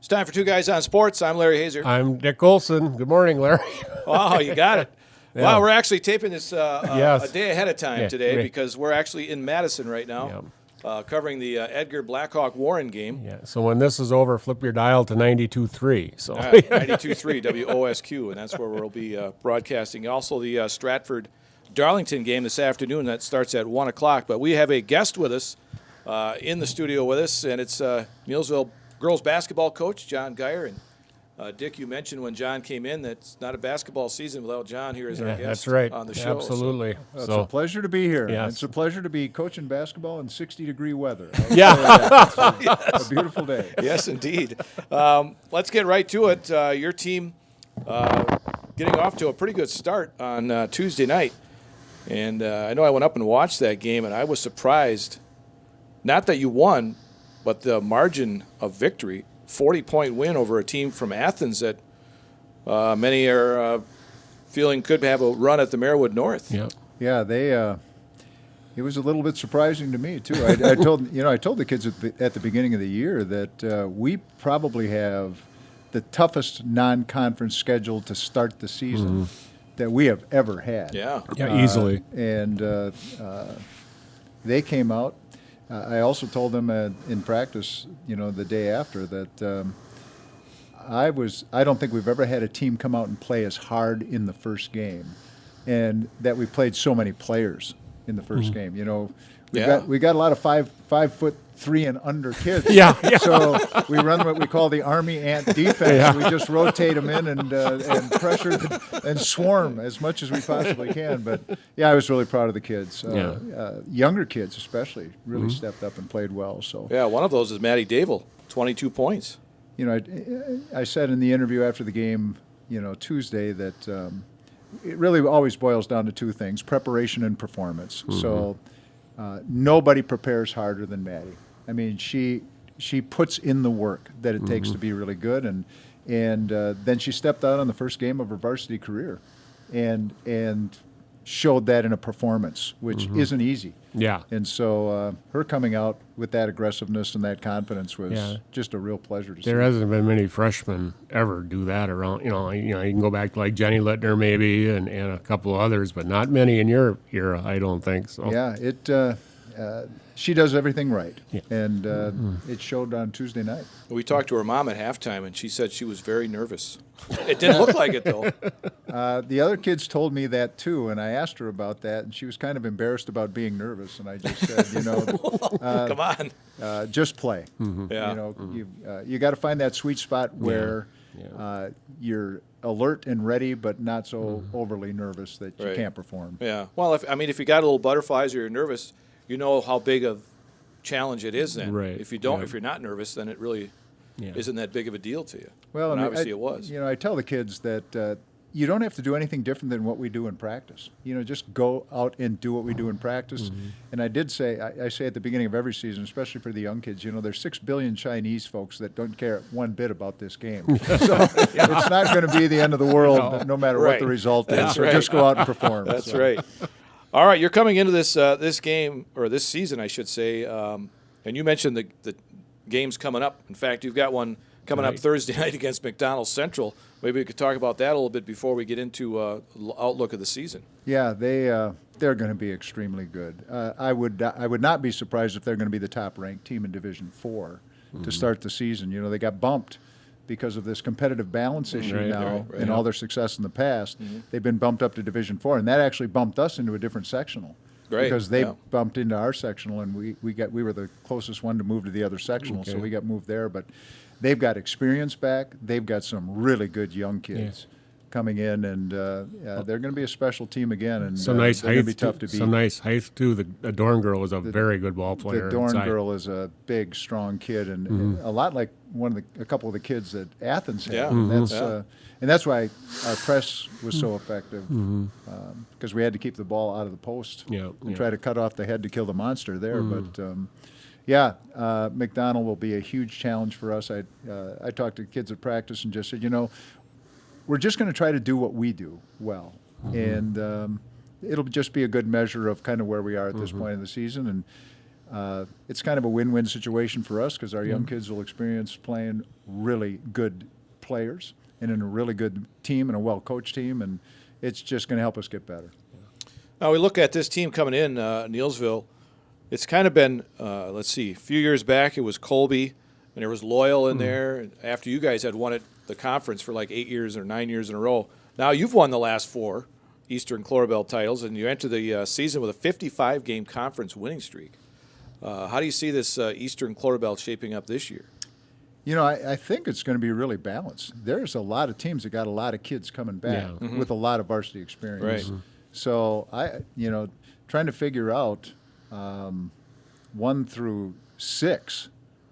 It's time for Two Guys on Sports. I'm Larry Hazer. I'm Dick Olson. Good morning, Larry. Oh, you got it. Yeah. Wow, we're actually taping this Yes. a day ahead of time today right. because we're actually in Madison right now covering the Edgar Blackhawk Warren game. Yeah. So when this is over, flip your dial to 92.3. So 92.3 WOSQ, and that's where we'll be broadcasting. Also, the Stratford Darlington game this afternoon that starts at 1 o'clock. But we have a guest with us in the studio with us, and it's Neillsville Girls Basketball coach John Gaier. And Dick, you mentioned when John came in that it's not a basketball season without John here as our guest that's right. on the show. Absolutely. It's a pleasure to be here. Yes. It's a pleasure to be coaching basketball in 60-degree weather. Yeah. It's a beautiful day. Yes, indeed. Let's get right to it. Your team getting off to a pretty good start on Tuesday night. And I know I went up and watched that game, and I was surprised, not that you won, but the margin of victory, 40-point win over a team from Athens that many are feeling could have a run at the Marewood North. Yeah. Yeah, it was a little bit surprising to me too. I told the kids at the beginning of the year that we probably have the toughest non-conference schedule to start the season that we have ever had. Yeah. Yeah, easily. And they came out. I also told them in practice, the day after that I don't think we've ever had a team come out and play as hard in the first game, and that we played so many players in the first game. We got a lot of 5'3" and under kids. Yeah. So we run what we call the Army ant defense. Yeah. We just rotate them in and pressure and swarm as much as we possibly can. But yeah, I was really proud of the kids. Younger kids especially really stepped up and played well. So Yeah, one of those is Maddie Dable, 22 points. I said in the interview after the game, Tuesday, that it really always boils down to two things: preparation and performance. So nobody prepares harder than Maddie. I mean, she puts in the work that it takes to be really good, and then she stepped out on the first game of her varsity career, and showed that in a performance, which isn't easy. Yeah. And so her coming out with that aggressiveness and that confidence was just a real pleasure to see. There hasn't been many freshmen ever do that around. You can go back to like Jenny Littner maybe and a couple of others, but not many in your era, I don't think so. Yeah, she does everything right, and it showed on Tuesday night. We talked to her mom at halftime, and she said she was very nervous. It didn't look like it, though. The other kids told me that, too, and I asked her about that, and she was kind of embarrassed about being nervous, and I just said, Come on. Just play. Yeah. You got to find that sweet spot where you're alert and ready, but not so overly nervous that you can't perform. Yeah. Well, if you got a little butterflies or you're nervous, you know how big of challenge it is then. Right. If you don't, if you're not nervous, then it really isn't that big of a deal to you. Well, and obviously it was. I tell the kids that you don't have to do anything different than what we do in practice. Just go out and do what we do in practice. And I did say, I say at the beginning of every season, especially for the young kids, there's 6 billion Chinese folks that don't care one bit about this game. So it's not going to be the end of the world, no matter what the result is. That's so right. just go out and perform. That's right. All right, you're coming into this game, or this season, I should say, and you mentioned the games coming up. In fact, you've got one coming up Thursday night against McDonald Central. Maybe we could talk about that a little bit before we get into outlook of the season. Yeah, they're going to be extremely good. I would not be surprised if they're going to be the top-ranked team in Division 4 to start the season. They got bumped because of this competitive balance issue and all their success in the past. They've been bumped up to Division 4, and that actually bumped us into a different sectional. Great. Because they bumped into our sectional, and we were the closest one to move to the other sectional, so we got moved there. But they've got experience back. They've got some really good young kids coming in, and they're going to be a special team again. And some nice they're going to be tough to beat. Some nice height too. The Dorn girl was a very good ball player. The Dorn girl is a big, strong kid, and a lot like a couple of the kids that Athens had. And that's why our press was so effective, because we had to keep the ball out of the post and try to cut off the head to kill the monster there. But McDonald will be a huge challenge for us. I talked to kids at practice and just said, we're just going to try to do what we do well, and it'll just be a good measure of kind of where we are at this point in the season. And it's kind of a win-win situation for us because our young kids will experience playing really good players and in a really good team and a well-coached team, and it's just going to help us get better. Now we look at this team coming in, Neillsville. It's kind of been, a few years back it was Colby, and there was Loyal in there after you guys had won the conference for like 8 years or 9 years in a row. Now you've won the last 4 Eastern Chlorbelt titles, and you enter the season with a 55-game conference winning streak. How do you see this Eastern Chlorbelt shaping up this year? You know, I think it's going to be really balanced. There's a lot of teams that got a lot of kids coming back with a lot of varsity experience. Right. So trying to figure out 1 through 6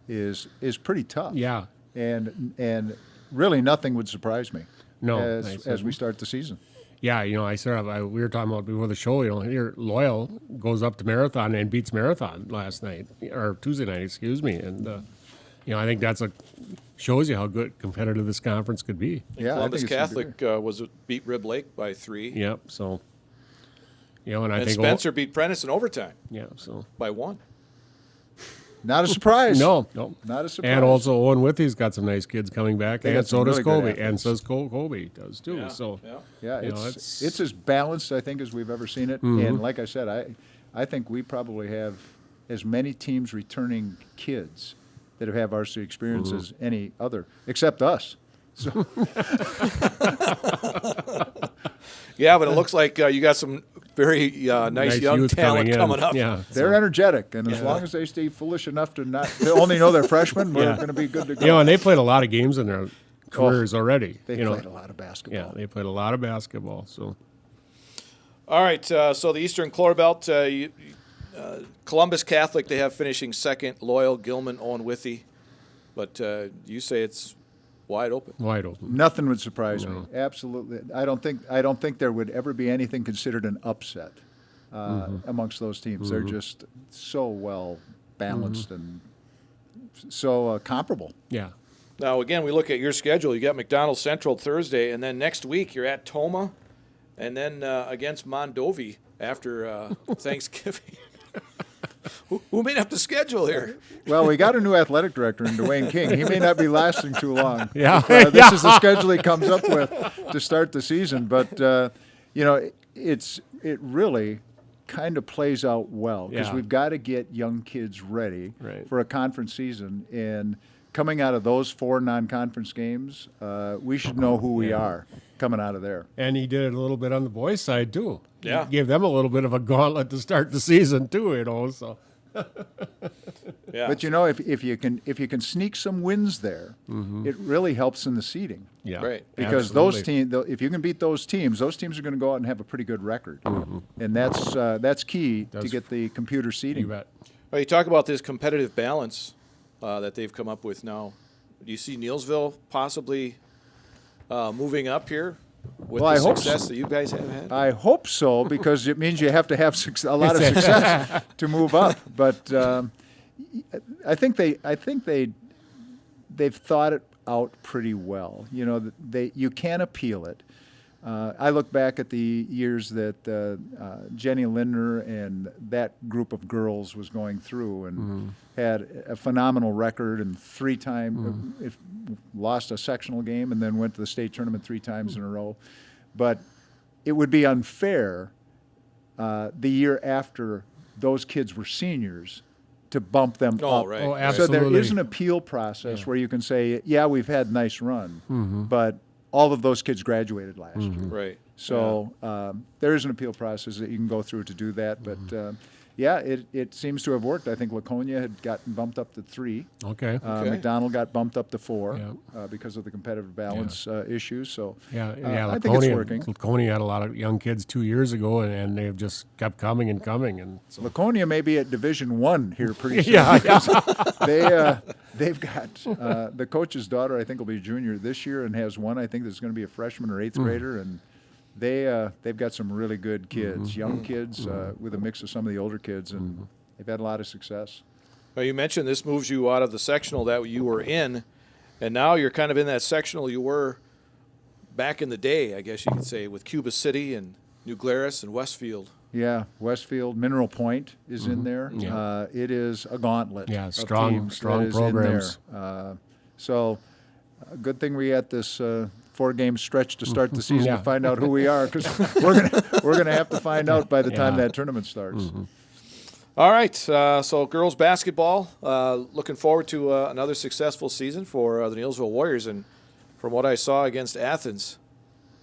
is pretty tough. Yeah. And really nothing would surprise me. No, as we start the season. Yeah, we were talking about before the show, here Loyal goes up to Marathon and beats Marathon last night, or Tuesday night, excuse me. And, I think shows you how good competitive this conference could be. Yeah, Columbus Catholic beat Rib Lake by 3. Yep, so, and I think Spencer beat Prentice in overtime. Yeah, so. By 1. Not a surprise. No. Not a surprise. And also Owen Withy's got some nice kids coming back, They and got so some does really good Colby, athletes. and so Colby does too. Yeah, So, Yeah, You know, it's as balanced, I think, as we've ever seen it. And like I said, I think we probably have as many teams returning kids that have had varsity experience as any other, except us. So Yeah, but it looks like you got some very nice young youth talent coming in. up. Yeah, they're energetic, and as long as they stay foolish enough to only know they're freshmen, we're Yeah. going to be good to go. and they played a lot of games in their careers already. They played a lot of basketball. Yeah, they played a lot of basketball. So, All right, so the Eastern Chlorbelt, Columbus Catholic, they have finishing second. Loyal, Gilman, Owen Withy. But you say it's wide open. wide open. Nothing would surprise me. Absolutely, I don't think there would ever be anything considered an upset amongst those teams. They're just so well balanced and so comparable. Yeah. Now, again, we look at your schedule. You got McDonald Central Thursday, and then next week you're at Toma, and then against Mondovi after Thanksgiving. Who made up the schedule here? Well, we got a new athletic director in Dwayne King. He may not be lasting too long. Yeah. This is the schedule he comes up with to start the season. But, it really kind of plays out well because Yeah. we've got to get young kids ready Right. for a conference season. And coming out of those 4 non-conference games, we should know who we are coming out of there. And he did it a little bit on the boys' side too. Yeah. He gave them a little bit of a gauntlet to start the season too. So. Yeah. But if you can sneak some wins there, it really helps in the seeding. Yeah. Right. Because those teams, if you can beat those teams are going to go out and have a pretty good record, and that's key to get the computer seeding. You bet. Well, you talk about this competitive balance that they've come up with now. Do you see Neillsville possibly moving up here with Well, the I hope success so. that you guys have had? I hope so because it means you have to have a lot of success to move up. But I think they've thought it out pretty well. You can appeal it. I look back at the years that Jenny Lindner and that group of girls was going through and had a phenomenal record and 3 times lost a sectional game and then went to the state tournament 3 times in a row. But it would be unfair the year after those kids were seniors to bump them up. Right. Oh, right. So there absolutely. is an appeal process where you can say, yeah, we've had a nice run, but all of those kids graduated last year. Right. So there is an appeal process that you can go through to do that. But, it seems to have worked. I think Laconia had gotten bumped up to 3. Okay. Okay. McDonald got bumped up to 4 Yeah. because of the competitive balance issues. So Yeah, I think it's working. Laconia had a lot of young kids 2 years ago, and they've just kept coming and coming. And so. Laconia may be at Division I here pretty soon. They've got the coach's daughter, I think, will be a junior this year and has one, I think, that's going to be a freshman or 8th grader. And they've got some really good kids, young kids with a mix of some of the older kids, and they've had a lot of success. Well, you mentioned this moves you out of the sectional that you were in, and now you're kind of in that sectional you were back in the day, I guess you could say, with Cuba City and New Glarus and Westfield. Yeah, Westfield, Mineral Point is in there. Yeah. It is a gauntlet. Yeah, of strong teams that is programs. in there. So, good thing we had this 4-game stretch to start the season Yeah. to find out who we are, because we're gonna have to find out by the time Yeah. that tournament starts. All right, so girls basketball, looking forward to another successful season for the Neillsville Warriors. And from what I saw against Athens,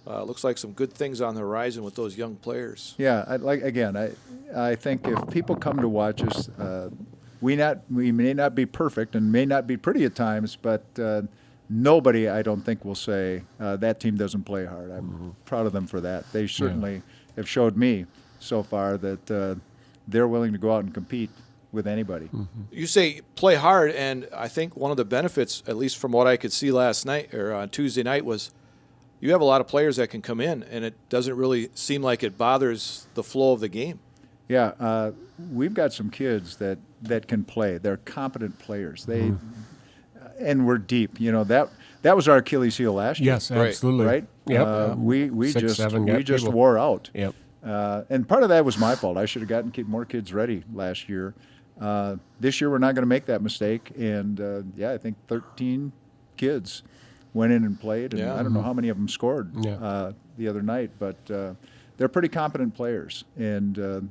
looks like some good things on the horizon with those young players. Yeah, I think if people come to watch us, we may not be perfect and may not be pretty at times, but nobody, I don't think, will say that team doesn't play hard. I'm proud of them for that. They certainly have showed me so far that they're willing to go out and compete with anybody. You say play hard, and I think one of the benefits, at least from what I could see last night or on Tuesday night, was you have a lot of players that can come in, and it doesn't really seem like it bothers the flow of the game. Yeah, we've got some kids that can play. They're competent players. They and we're deep. You know, that was our Achilles heel last year. Yes, absolutely. Right? Yep. We 6, just 7 people. wore out. Yep. And part of that was my fault. I should have gotten more kids ready last year. This year we're not going to make that mistake. And I think 13 kids went in and played, and I don't know how many of them scored the other night, but they're pretty competent players, and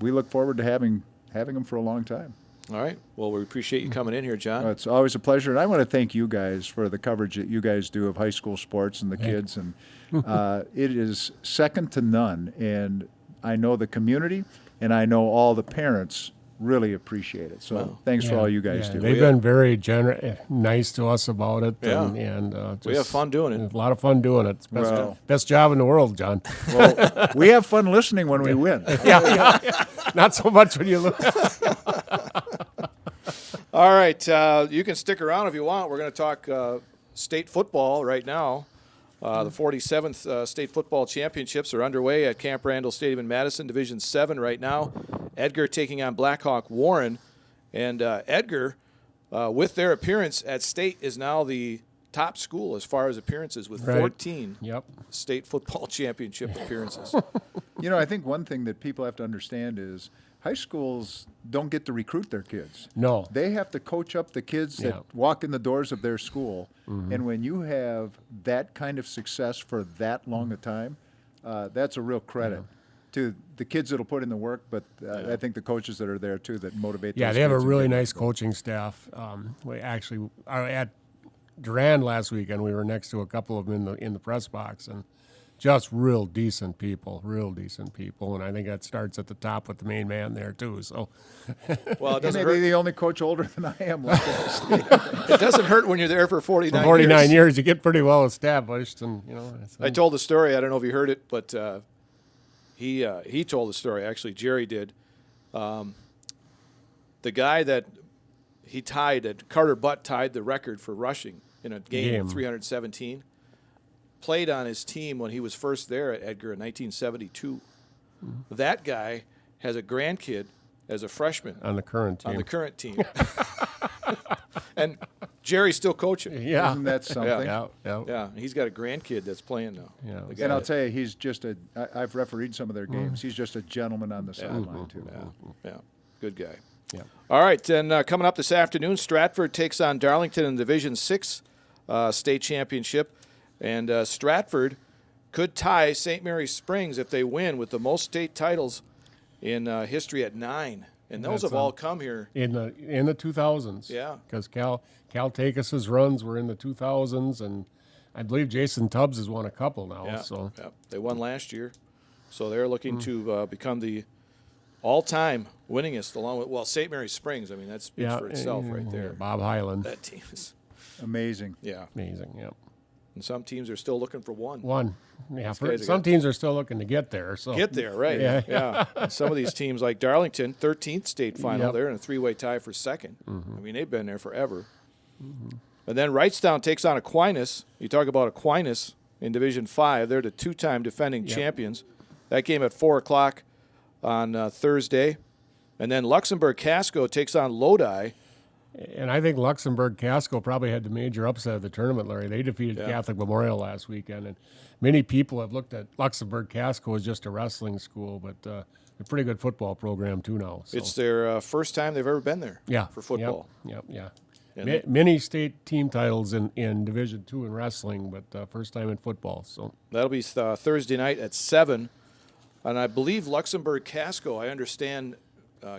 we look forward to having them for a long time. All right. Well, we appreciate you coming in here, John. It's always a pleasure, and I want to thank you guys for the coverage that you guys do of high school sports and the kids, and it is second to none. And I know the community, and I know all the parents really appreciate it. So thanks for all you guys do. They've been very nice to us about it. Yeah. And We have fun doing it. A lot of fun doing it. It's Well- best job in the world, John. Well, we have fun listening when we win. yeah. Not so much when you look. All right. You can stick around if you want. We're going to talk state football right now. The 47th State Football Championships are underway at Camp Randall Stadium in Madison, Division 7 right now. Edgar taking on Blackhawk Warren. And Edgar, with their appearance at state, is now the top school as far as appearances with 14 state football championship appearances. You know, I think one thing that people have to understand is high schools don't get to recruit their kids. No. They have to coach up the kids that walk in the doors of their school. And when you have that kind of success for that long a time, that's a real credit to the kids that'll put in the work, but I think the coaches that are there, too, that motivate those They have a kids really and get nice them going. coaching staff. We actually are at Durand last weekend. We were next to a couple of them in the press box, and just real decent people. And I think that starts at the top with the main man there, too. So, Well, it He doesn't may be hurt. the only coach older than I am. Like It doesn't hurt when you're there for 49 49 years. years, you get pretty well established. And, I told the story. I don't know if you heard it, but he told the story. Actually, Jerry did. The guy that he tied, Carter Butt tied the record for rushing in a game. 317. Played on his team when he was first there at Edgar in 1972. That guy has a grandkid as a freshman on the current team. and Jerry's still coaching. Isn't that something? Yeah, he's got a grandkid that's playing now. And I'll tell you, he's just I've refereed some of their games. He's just a gentleman on the sideline, too. Yeah, good guy. Yeah. All right, and coming up this afternoon, Stratford takes on Darlington in Division 6 state championship. And Stratford could tie St. Mary's Springs if they win with the most state titles in history at 9. And those have all come here in the 2000s. Yeah, because Cal Takis's runs were in the 2000s, and I believe Jason Tubbs has won a couple now. They won last year, so they're looking to become the all-time winningest, along with St. Mary's Springs. I mean, that speaks for itself right there. Bob Hyland. That team is amazing. Yeah, amazing. Yeah. And some teams are still looking for one. Yeah. Some teams are still looking to get there. So get there, right? Yeah. And some of these teams, like Darlington, 13th state final, they're in a 3-way tie for second. I mean, they've been there forever. And then Wrightstown takes on Aquinas. You talk about Aquinas in Division 5. They're the 2-time defending champions. That game at 4 o'clock on Thursday. And then Luxembourg Casco takes on Lodi. And I think Luxembourg Casco probably had the major upset of the tournament, Larry. They defeated Catholic Memorial last weekend, and many people have looked at Luxembourg Casco as just a wrestling school, but a pretty good football program too now. So. It's their first time they've ever been there. For football. Yeah. Many state team titles in Division II in wrestling, but first time in football. So that'll be Thursday night at 7, and I believe Luxembourg Casco, I understand,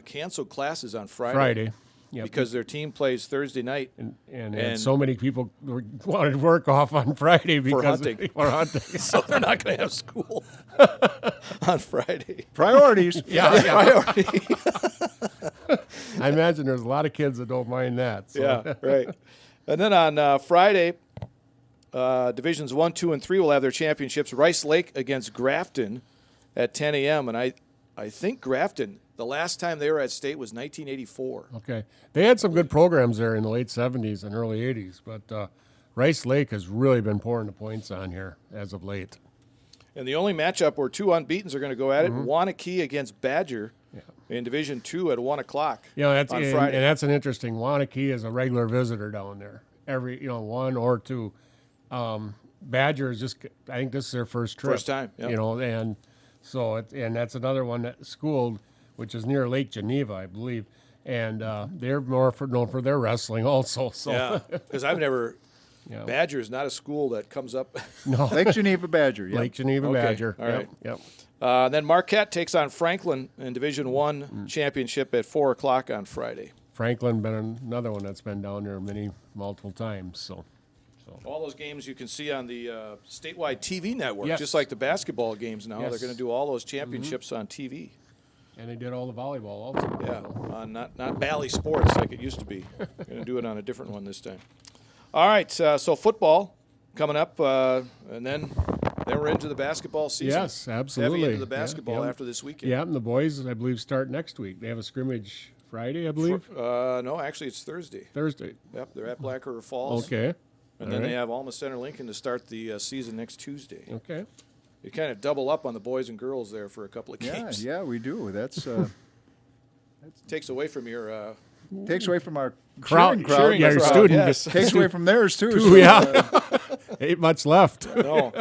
canceled classes on Friday. Yep. Because their team plays Thursday night. And so many people wanted work off on Friday because for hunting. So they're not going to have school on Friday. Priorities. Priority. I imagine there's a lot of kids that don't mind that. So. Yeah, right. And then on Friday, Divisions 1, 2, and 3 will have their championships. Rice Lake against Grafton at 10 a.m. And I think Grafton, the last time they were at state was 1984. Okay. They had some good programs there in the late 70s and early 80s, but Rice Lake has really been pouring the points on here as of late. And the only matchup where two unbeatens are going to go at it, Wanakee against Badger in Division 2 at 1 o'clock on Friday. And that's an interesting. Wanakee is a regular visitor down there. Every, one or two. Badger is just, I think this is their first trip. First time, yeah. And so, and that's another one that school, which is near Lake Geneva, I believe. And they're more known for their wrestling also. So. Yeah, because I've never... Yeah. Badger is not a school that comes up. No. Lake Geneva Badger. Yep. Lake Geneva Badger. All right. Yep. Then Marquette takes on Franklin in Division 1 championship at 4 o'clock on Friday. Franklin been another one that's been down there multiple times. So. All those games you can see on the statewide TV network, yes. just like the basketball games now. Yes. They're going to do all those championships on TV. And they did all the volleyball also. Yeah, not Bally Sports like it used to be. They're going to do it on a different one this time. All right, so football coming up, and then we're into the basketball season. Yes, absolutely. Heavy into the basketball after this weekend. Yeah, and the boys, I believe, start next week. They have a scrimmage Friday, I believe. No, actually, it's Thursday. Thursday. Yep, they're at Black River Falls. Okay. And then they have Alma Center Lincoln to start the season next Tuesday. Okay. You kind of double up on the boys and girls there for a couple of games. Yeah, we do. That's takes away from your takes away from our crowd. crowd. Yeah, your student. Yes. Takes away from theirs too. So, yeah. Ain't much left. No.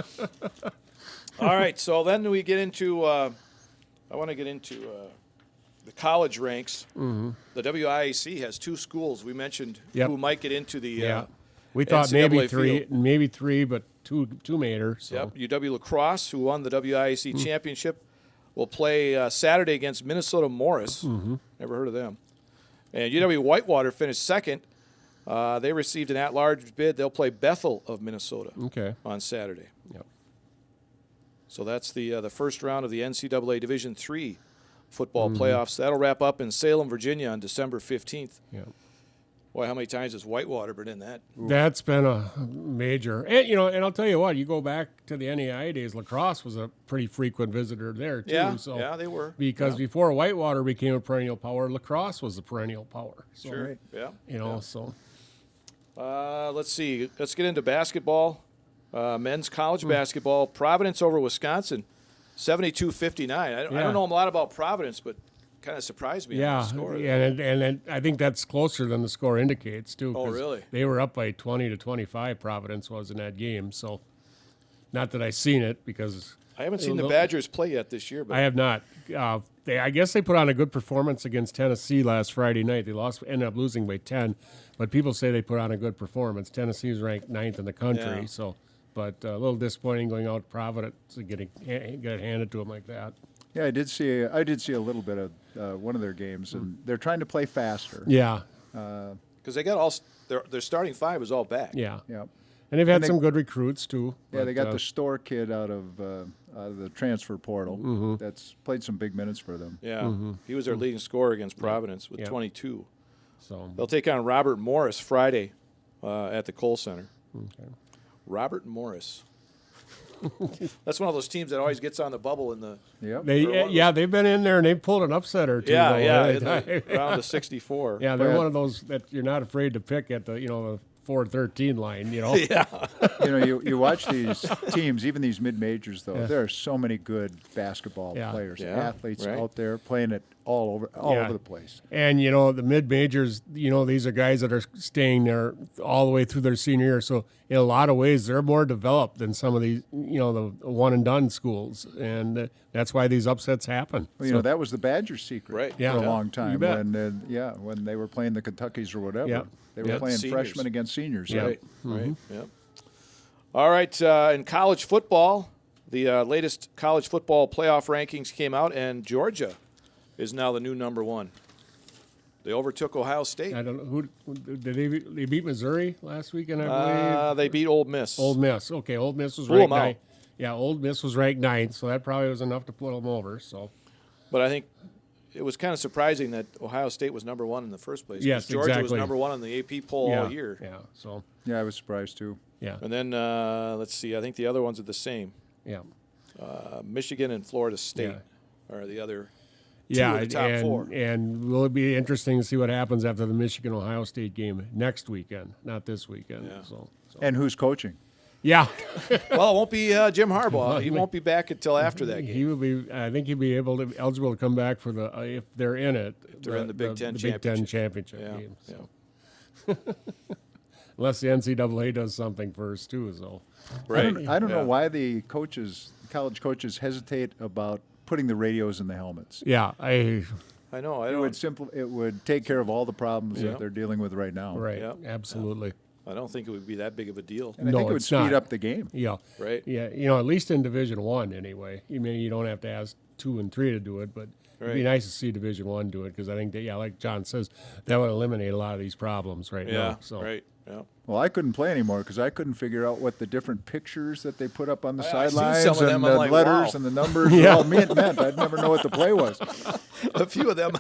All right, so then we get into I want to get into the college ranks. Mm-hmm. The WIAC has two schools. We mentioned who might get into the we thought NCAA maybe three, but two made her. So. Yep, UW La Crosse, who won the WIAC championship, will play Saturday against Minnesota Morris. Mm-hmm. Never heard of them. And UW Whitewater finished second. They received an at-large bid. They'll play Bethel of Minnesota on Saturday. Yep. So that's the first round of the NCAA Division III football playoffs. That'll wrap up in Salem, Virginia on December 15th. Yep. Boy, how many times has Whitewater been in that? That's been a major. And, and I'll tell you what, you go back to the NAI days, La Crosse was a pretty frequent visitor there, too. Yeah, they were. Because before Whitewater became a perennial power, La Crosse was the perennial power. So, Sure, yeah. So. Let's see. Let's get into basketball. Men's college basketball. Providence over Wisconsin, 72-59. I don't know a lot about Providence, but kind of surprised me on the score. And I think that's closer than the score indicates, too. Oh, really? They were up by 20-25, Providence was in that game. So, not that I've seen it because I haven't seen the Badgers play yet this year. But I have not. I guess they put on a good performance against Tennessee last Friday night. They ended up losing by 10, but people say they put on a good performance. Tennessee's ranked 9th in the country, but a little disappointing going out to Providence and get handed to them like that. Yeah, I did see a little bit of one of their games, and they're trying to play faster. Yeah. Because they got their starting five is all back. Yeah. Yeah. And they've had some good recruits too. Yeah, they got the Store kid out of the transfer portal that's played some big minutes for them. Yeah, he was their leading scorer against Providence with 22. So they'll take on Robert Morris Friday at the Kohl Center. Okay. Robert Morris. That's one of those teams that always gets on the bubble in the. Yep. They've been in there and they've pulled an upset or two. Round of 64. Yeah, they're one of those that you're not afraid to pick at the the 4-13 line. Yeah. You watch these teams, even these mid majors though. There are so many good basketball players, athletes out there playing at all over the place. And, the mid-majors, these are guys that are staying there all the way through their senior year. So in a lot of ways, they're more developed than some of these, the one-and-done schools. And that's why these upsets happen. Well, that was the Badgers' secret Right. for a long time. You bet. When they were playing the Kentuckys or whatever. Yeah. They were playing Seniors. freshmen against seniors. Yeah. Right. Right. Yep. All right. In college football, the latest college football playoff rankings came out, and Georgia is now the new number one. They overtook Ohio State. I don't know who did they beat Missouri last weekend, I believe. They beat Ole Miss. Ole Miss. Okay, Ole Miss was Blew ranked 'em out. ninth. Yeah, Ole Miss was ranked ninth, so that probably was enough to put them over. So, But I think it was kind of surprising that Ohio State was number one in the first place. 'cause Yes, Georgia was exactly. number one on the AP poll yeah, all year. Yeah. So, Yeah, I was surprised too. yeah, And then let's see. I think the other ones are the same. yeah, Michigan and Florida State are the other. yeah. of the top four. And will it be interesting to see what happens after the Michigan Ohio State game next weekend, not this weekend. Yeah. So. And who's coaching? Yeah, Well, it won't be Jim Harbaugh. He won't be back until after that game. he will be. I think he'll be eligible to come back for the if they're in it. If they're in the Big Ten Big Ten championship. championship Yeah, game. yeah. So. Unless the NCAA does something first too. So. Right. I don't know Yeah. why the college coaches hesitate about putting the radios in the helmets. Yeah, I know. I It would take care of all the problems Yeah. that they're dealing with right now. right, Yeah. absolutely. I don't think it would be that big of a deal. And I No, think it would it's speed not. up the game. Yeah, Right. Yeah, at least in Division One anyway. You don't have to ask 2 and 3 to do it, but it'd be Right. nice to see Division One do it because I think that, like John says, that would eliminate a lot of these problems right Yeah. now. So. Right. Yeah. Well, I couldn't play anymore because I couldn't figure out what the different pictures that they put up on the I've seen sidelines some of them, and I'm the like, letters wow. and the numbers Yeah. all meant. I'd never know what the play was. A few of them,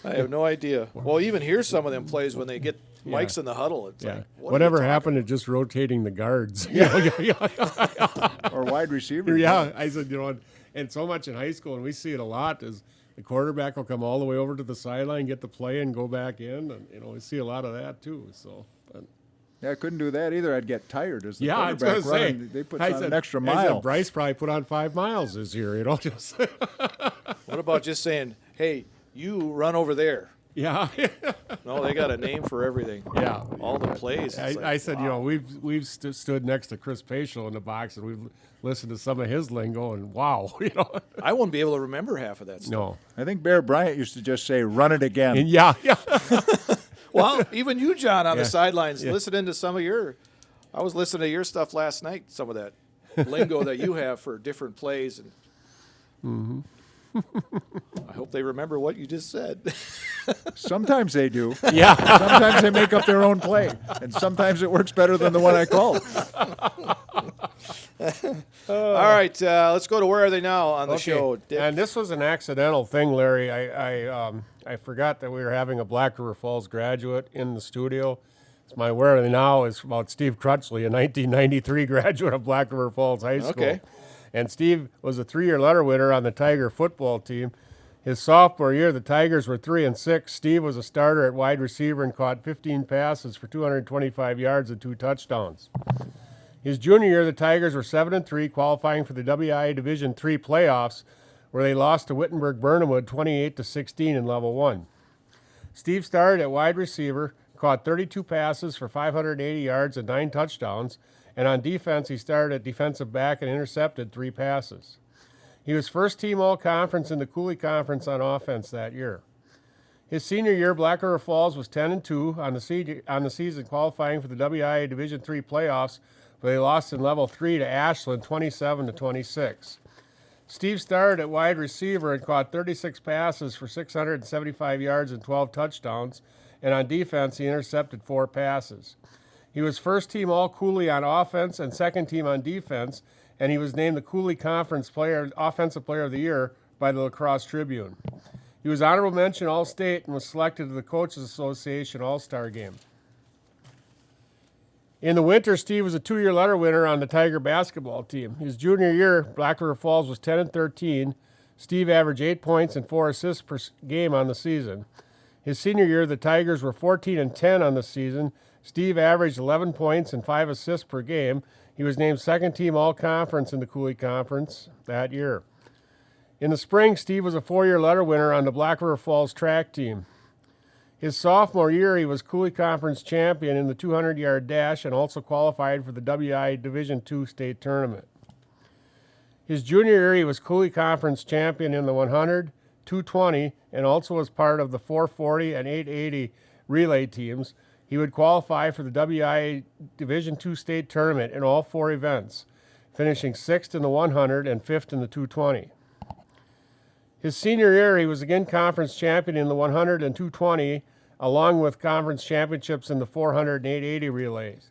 I have no idea. Well, even hear some of them plays when they get mics in the huddle. It's Yeah. like, what are Whatever they talking happened to just rotating the guards? Yeah. Or wide receiver. Yeah, I said, and so much in high school, and we see it a lot, is the quarterback will come all the way over to the sideline, get the play, and go back in. And, we see a lot of that, too. So, but, Yeah, I couldn't do that either. I'd get tired as the yeah, I was quarterback going to say. running. They put I on said, an extra I mile. said, Bryce probably put on 5 miles this year, just. What about just saying, hey, you run over there? Yeah. No, they got a name for everything. Yeah. All the plays. It's like, I said, wow. we've stood next to Chris Paschal in the box, and we've listened to some of his lingo, and wow, I wouldn't be able to remember half of that stuff. No. I think Bear Bryant used to just say, "Run it again." And yeah. Well, even you, John, on Yeah. the sidelines, Yeah. listening to some of I was listening to your stuff last night, some of that lingo that you have for different plays. And I hope they remember what you just said. Sometimes they do. Yeah. Sometimes they make up their own play, and sometimes it works better than the one I called. All right, let's go to Where Are They Now on the show. Dick. And this was an accidental thing, Larry. I forgot that we were having a Black River Falls graduate in the studio. It's my Where Are They Now is about Steve Crutchley, a 1993 graduate of Black River Falls High School. Okay. And Steve was a 3-year letter winner on the Tiger football team. His sophomore year, the Tigers were 3-6. Steve was a starter at wide receiver and caught 15 passes for 225 yards and 2 touchdowns. His junior year, the Tigers were 7-3, qualifying for the WIA Division III playoffs, where they lost to Wittenberg-Burnhamwood 28-16 in Level 1. Steve started at wide receiver, caught 32 passes for 580 yards and 9 touchdowns, and on defense, he started at defensive back and intercepted 3 passes. He was first team all-conference in the Cooley Conference on offense that year. His senior year, Black River Falls was 10-2 on the season, qualifying for the WIA Division III playoffs, but they lost in Level 3 to Ashland 27-26. Steve started at wide receiver and caught 36 passes for 675 yards and 12 touchdowns, and on defense, he intercepted 4 passes. He was first team All-Cooley on offense and second team on defense, and he was named the Cooley Conference Offensive Player of the Year by the Lacrosse Tribune. He was honorable mention All-State and was selected to the Coaches Association All-Star Game. In the winter, Steve was a 2-year letter winner on the Tiger basketball team. His junior year, Black River Falls was 10-13. Steve averaged 8 points and 4 assists per game on the season. His senior year, the Tigers were 14-10 on the season. Steve averaged 11 points and 5 assists per game. He was named second team all-conference in the Cooley Conference that year. In the spring, Steve was a 4-year letter winner on the Black River Falls track team. His sophomore year, he was Cooley Conference champion in the 200-yard dash and also qualified for the WI Division II state tournament. His junior year, he was Cooley Conference champion in the 100, 220, and also was part of the 440 and 880 relay teams. He would qualify for the WI Division II state tournament in all 4 events, finishing 6th in the 100 and 5th in the 220. His senior year, he was again conference champion in the 100 and 220, along with conference championships in the 400 and 880 relays.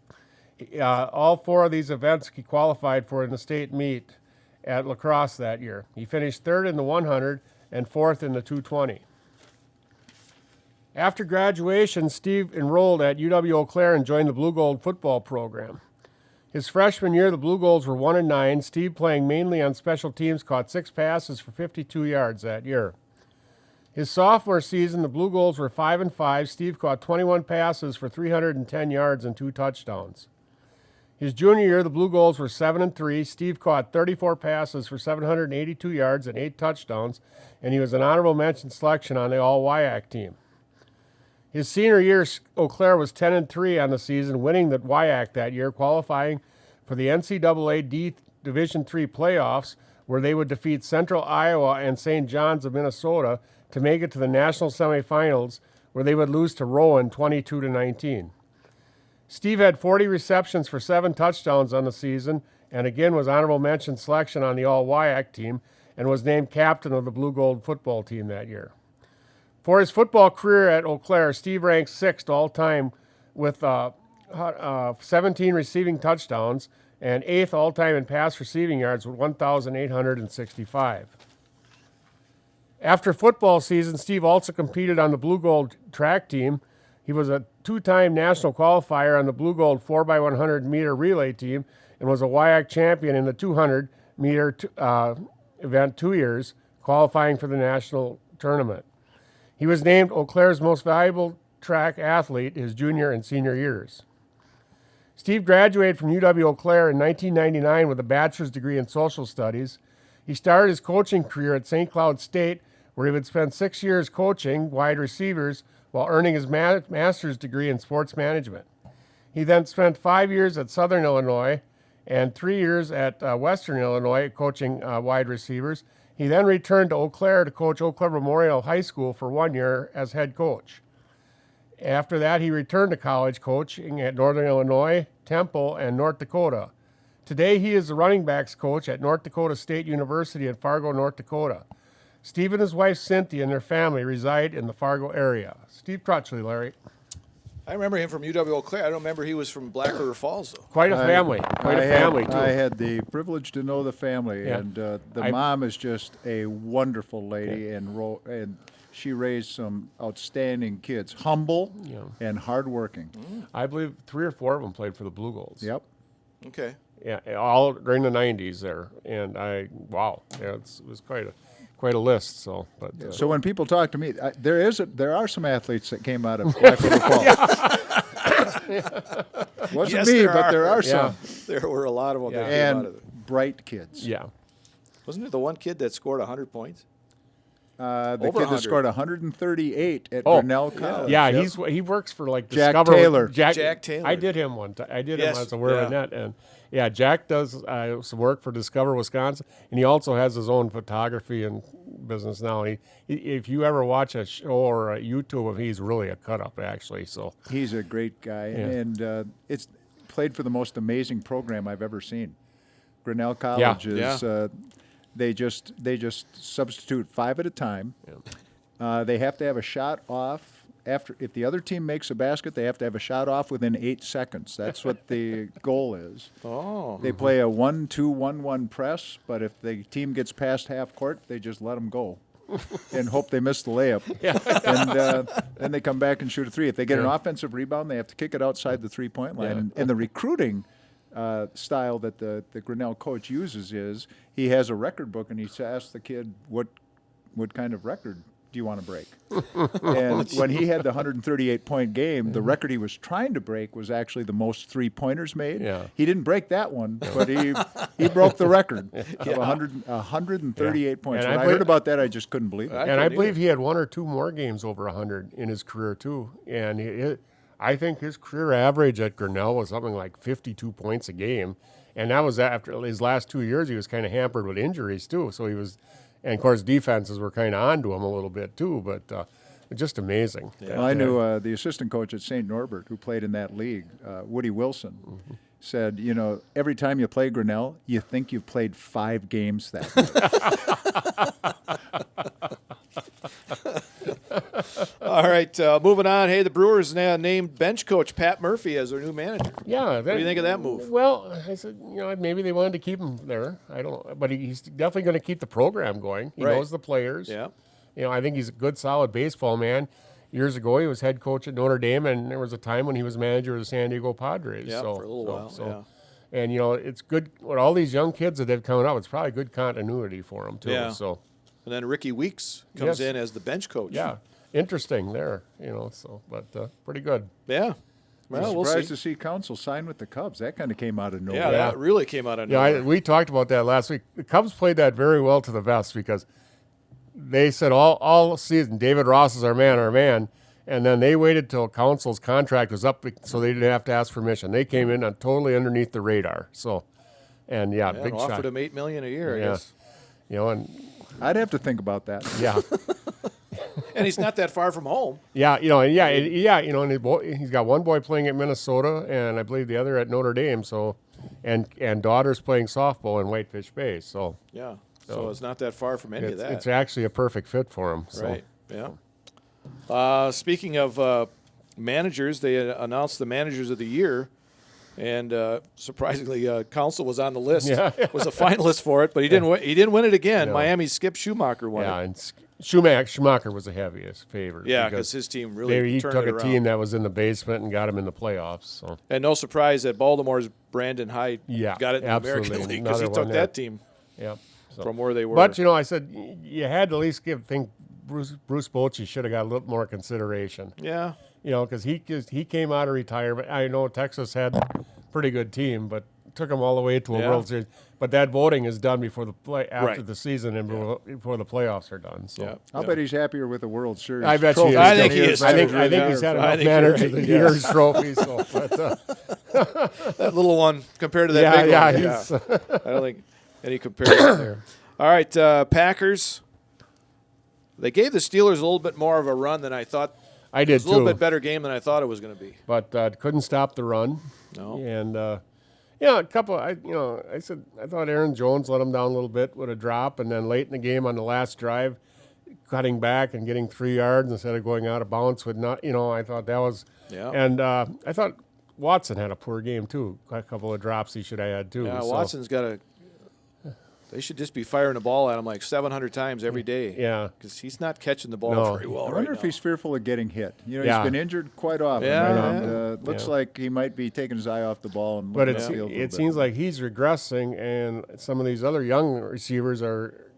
All 4 of these events he qualified for in the state meet at La Crosse that year. He finished 3rd in the 100 and 4th in the 220. After graduation, Steve enrolled at UW-Eau Claire and joined the Blue Gold football program. His freshman year, the Blue Golds were 1-9. Steve, playing mainly on special teams, caught 6 passes for 52 yards that year. His sophomore season, the Blue Golds were 5-5. Steve caught 21 passes for 310 yards and 2 touchdowns. His junior year, the Blue Golds were 7-3. Steve caught 34 passes for 782 yards and 8 touchdowns, and he was an honorable mention selection on the All-WIAC team. His senior year, Eau Claire was 10-3 on the season, winning the WIAC that year, qualifying for the NCAA D Division III playoffs, where they would defeat Central Iowa and St. John's of Minnesota to make it to the national semifinals, where they would lose to Rowan 22-19. Steve had 40 receptions for 7 touchdowns on the season, and again was honorable mention selection on the All-WIAC team, and was named captain of the Blue Gold football team that year. For his football career at Eau Claire, Steve ranked 6th all-time with 17 receiving touchdowns and 8th all-time in pass receiving yards with 1,865. After football season, Steve also competed on the Blue Gold track team. He was a 2-time national qualifier on the Blue Gold 4x100 meter relay team and was a WIAC champion in the 200 meter event 2 years, qualifying for the national tournament. He was named Eau Claire's most valuable track athlete his junior and senior years. Steve graduated from UW-Eau Claire in 1999 with a bachelor's degree in social studies. He started his coaching career at St. Cloud State, where he would spend 6 years coaching wide receivers while earning his master's degree in sports management. He then spent 5 years at Southern Illinois and 3 years at Western Illinois coaching wide receivers. He then returned to Eau Claire to coach Eau Claire Memorial High School for 1 year as head coach. After that, he returned to college coaching at Northern Illinois, Temple, and North Dakota. Today, he is the running backs coach at North Dakota State University in Fargo, North Dakota. Steve and his wife, Cynthia, and their family reside in the Fargo area. Steve Crutchley, Larry. I remember him from UW-Eau Claire. I don't remember he was from Black River Falls, though. Quite a family. Too. I had the privilege to know the family, Yeah. and the mom is just a wonderful lady, and she raised some outstanding kids, humble and hardworking. I believe 3 or 4 of them played for the Blue Golds. Yep. Okay. Yeah, all during the 90s there. And it was quite a list. So, but So when people talk to me, there are some athletes that came out of Black River Falls. Wasn't Yes, me, there but are. there are some. There were a lot of them that came out of it. And bright kids. yeah. Wasn't there the one kid that scored 100 points? The Over kid that 100. scored 138 at Grinnell College. Yeah, Yep. he works for like Jack Discover. Taylor. Jack Taylor. I did him one time. I did Yes, him as a Wear Net, and Jack does some work for Discover Wisconsin, and he also has his own photography and business now. And if you ever watch a show or a YouTube of him, he's really a cut up actually. So He's a great guy, and it's played for the most amazing program I've ever seen. Grinnell College is they just substitute 5 at a time. They have to have a shot off if the other team makes a basket. They have to have a shot off within 8 seconds. That's what the goal is. Oh. They play a 1-2-1-1 press, but if the team gets past half court, they just let them go and hope they miss the layup. And then they come back and shoot a 3. If they get an offensive rebound, they have to kick it outside the 3-point line. And the recruiting style that the Grinnell coach uses is he has a record book, and he asks the kid, what kind of record do you want to break? And when he had the 138-point game, the record he was trying to break was actually the most three-pointers made. Yeah. He didn't break that one, but he broke the record of 138 points. And When I heard about that, I just couldn't believe it. And I believe he had one or two more games over 100 in his career, too. And I think his career average at Grinnell was something like 52 points a game. And that was after his last 2 years, he was kind of hampered with injuries, too. So he was, and of course, defenses were kind of onto him a little bit, too. But just amazing. Yeah. Well, I knew the assistant coach at St. Norbert, who played in that league, Woody Wilson, said, every time you play Grinnell, you think you've played 5 games that night. All right, moving on. Hey, the Brewers now named bench coach Pat Murphy as their new manager. Yeah. What do you think of that move? Well, I said, maybe they wanted to keep him there. I don't, but he's definitely going to keep the program going. He knows the players. Yeah. I think he's a good, solid baseball man. Years ago, he was head coach at Notre Dame, and there was a time when he was manager of the San Diego Padres. Yeah, for a little while. Yeah. And it's good with all these young kids that they've coming up. It's probably good continuity for them too. Yeah. So. And then Ricky Weeks comes in as the bench coach. Yeah, interesting there. But pretty good. Yeah. Well, we'll surprised see. to see Counsell sign with the Cubs. That kind of came out of nowhere. Yeah, that really came out of nowhere. We talked about that last week. The Cubs played that very well to the vest because they said all season, David Ross is our man, and then they waited till Counsell's contract was up so they didn't have to ask permission. They came in totally underneath the radar. So, big shot. Offered him $8 million a year, I guess. And I'd have to think about that. yeah. And he's not that far from home. Yeah, and he's got one boy playing at Minnesota, and I believe the other at Notre Dame. So, and daughter's playing softball in Whitefish Bay. So yeah, so it's not that far from any of that. It's actually a perfect fit for him. So. Right. Yeah. Speaking of managers, they announced the managers of the year, and surprisingly, Counsell was on the list. Yeah. Was a finalist for it, but he didn't. He didn't win it again. No. Miami's Skip Schumacher won it. Yeah, and Schumacher was the heaviest favorite. Yeah, because his team really he turned took it a around. team that was in the basement and got him in the playoffs. So. And no surprise that Baltimore's Brandon Hyde got it in the American League because he took that team from where they were. But, I said you had to at least think Bruce Bochy should have got a little more consideration. Yeah. Because he came out of retirement. I know Texas had a pretty good team, but took them all the way to a World Series. But that voting is done before after the season and before the playoffs are done. So I'll bet he's happier with the World Series. I bet trophy. he is. I think he is. I think he's had enough manager of the year's trophy. So, that little one compared to that big one. I don't think any comparison there. All right, Packers. They gave the Steelers a little bit more of a run than I thought. I did, it was a little bit better game than I thought it was going to be. But couldn't stop the run. No. And, a couple, I thought Aaron Jones let him down a little bit with a drop. And then late in the game on the last drive, cutting back and getting 3 yards instead of going out of bounds with I thought that was. Yeah. And I thought Watson had a poor game, too. A couple of drops he should have had, too. Yeah, Watson's got a. They should just be firing the ball at him like 700 times every day. Yeah. Because he's not catching the ball very well I wonder if he's fearful of getting hit. He's been injured quite often. Yeah. Looks like he might be taking his eye off the ball. And but it seems like he's regressing, and some of these other young receivers are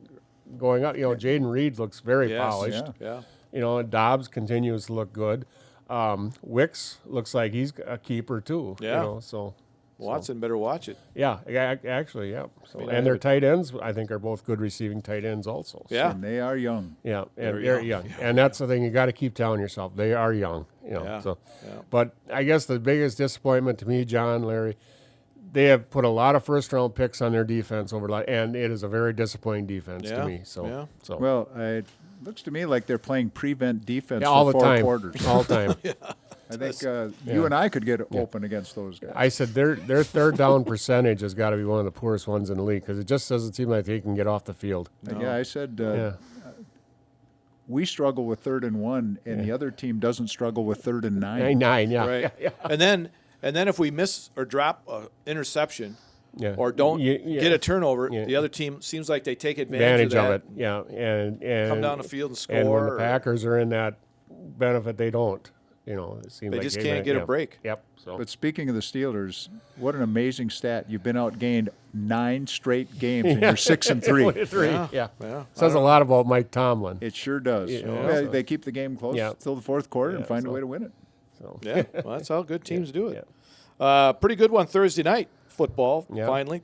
going up. Jaden Reed looks very polished. Yeah. Dobbs continues to look good. Wicks looks like he's a keeper, too. Yeah. Watson better watch it. Yeah, actually, yeah. So, and their tight ends, I think, are both good receiving tight ends also. Yeah. And they are young. Yeah, and they're young. And that's the thing you got to keep telling yourself. They are young. But I guess the biggest disappointment to me, John, Larry, they have put a lot of first-round picks on their defense and it is a very disappointing defense to me. Well, it looks to me like they're playing prevent defense all for the 4 time. quarters. All the time. I think you and I could get open against those guys. I said their third down percentage has got to be one of the poorest ones in the league because it just doesn't seem like they can get off the field. No. Yeah, I said we struggle with 3rd and 1, and the other team doesn't struggle with 3rd and 9. 9, yeah. Right. Yeah. And then if we miss or drop an interception or don't get a turnover, the other team seems like they take advantage of it. Yeah, and come down the field and score. And when the Packers are in that benefit, they don't. It seems They like just can't get a break. Yep. So But speaking of the Steelers, what an amazing stat! You've been outgained 9 straight games, and you're 6-3. Three. Yeah. Yeah. Yeah. Says a lot about Mike Tomlin. It sure does. Yeah. They keep the game close Yeah. till the fourth quarter and Yeah, find a so- way to win it. So Yeah, well, that's how good teams do it. Pretty good one Thursday night football. Yeah. Finally.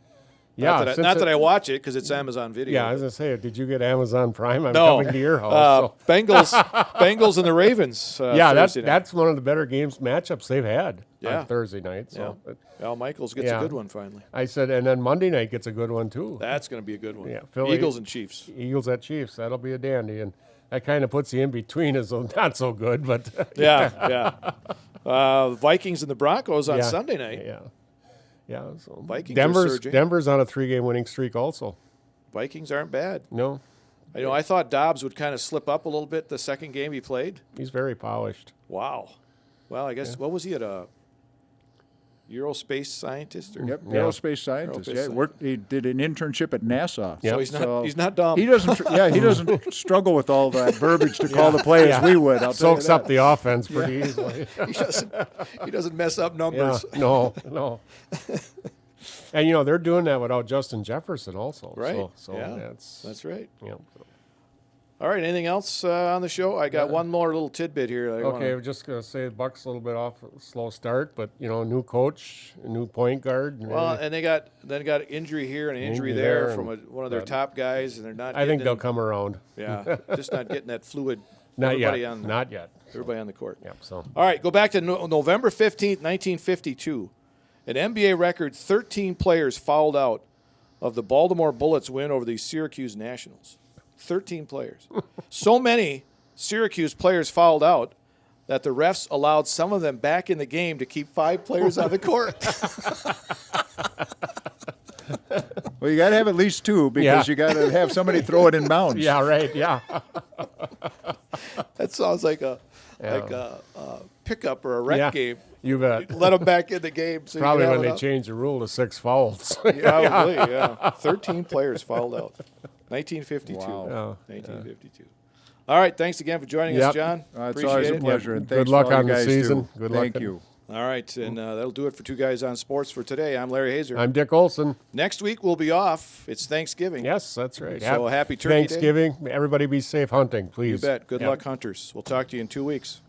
Yeah, Not that I watch it because it's Amazon Video. Yeah, I was gonna say, did you get Amazon Prime? I'm No. coming to your house. So. Bengals and the Ravens. Yeah, Thursday night. that's one of the better matchups they've had Yeah. on Thursday night. So Yeah. but Al Michaels gets a Yeah. good one finally. I said, and then Monday night gets a good one too. That's going to be a good one. Yeah, Philly- Eagles and Chiefs. Eagles at Chiefs. That'll be a dandy, and that kind of puts you in between as not so good, but Yeah. Vikings and the Broncos on yeah, Sunday night. Yeah. So Vikings are surging. Denver's on a 3-game winning streak also. Vikings aren't bad. No, I thought Dobbs would kind of slip up a little bit the second game he played. he's very polished. Wow. Well, I guess what was he at a Eurospace scientist? Or? Yep, Yeah. aerospace scientist. Aerospace Yeah, he did an internship at NASA. Yeah. So he's not dumb. He doesn't. He doesn't struggle with all that verbiage to call the plays Yeah. we would. I'll tell you Soaks up that. the offense pretty easily. he doesn't mess up Yeah, numbers. no. And they're doing that without Justin Jefferson also. Right. So Yeah. that's That's right. yeah. All right. Anything else on the show? I got one more little tidbit here. That I Okay, wanna- we're just gonna say the Bucks a little bit off a slow start, but new coach, a new point guard. Well, and they got injury here and injury Injury there there from one of their top guys, and they're not. I think getting they'll in- come around. Yeah, just not getting that fluid. Not everybody yet. On, Not yet. everybody on the court. Yep. So All right, go back to November 15th, 1952. An NBA record 13 players fouled out of the Baltimore Bullets win over the Syracuse Nationals. 13 players. So many Syracuse players fouled out that the refs allowed some of them back in the game to keep 5 players on the court. Well, you got to have at least 2 because Yeah. you got to have somebody throw it in bounds. yeah, right. Yeah. That sounds like a pickup or a rec Yeah. game. You bet. Let them back in the game. So you Probably can have when it they up. changed the rule to 6 fouls. Probably, yeah. 13 players fouled out. 1952. Wow. 1952. All right. Thanks again for joining us, Yep. John. It's Appreciate always a it. pleasure. And Good thanks luck for all on you the guys season. do. Good luck. Thank you. All right. And that'll do it for Two Guys on Sports for today. I'm Larry Hazer. I'm Dick Olson. Next week, we'll be off. It's Thanksgiving. Yes, that's right. So happy Turkey Day. Thanksgiving. Everybody be safe hunting, please. You bet. Good Yep. luck, hunters. We'll talk to you in 2 weeks.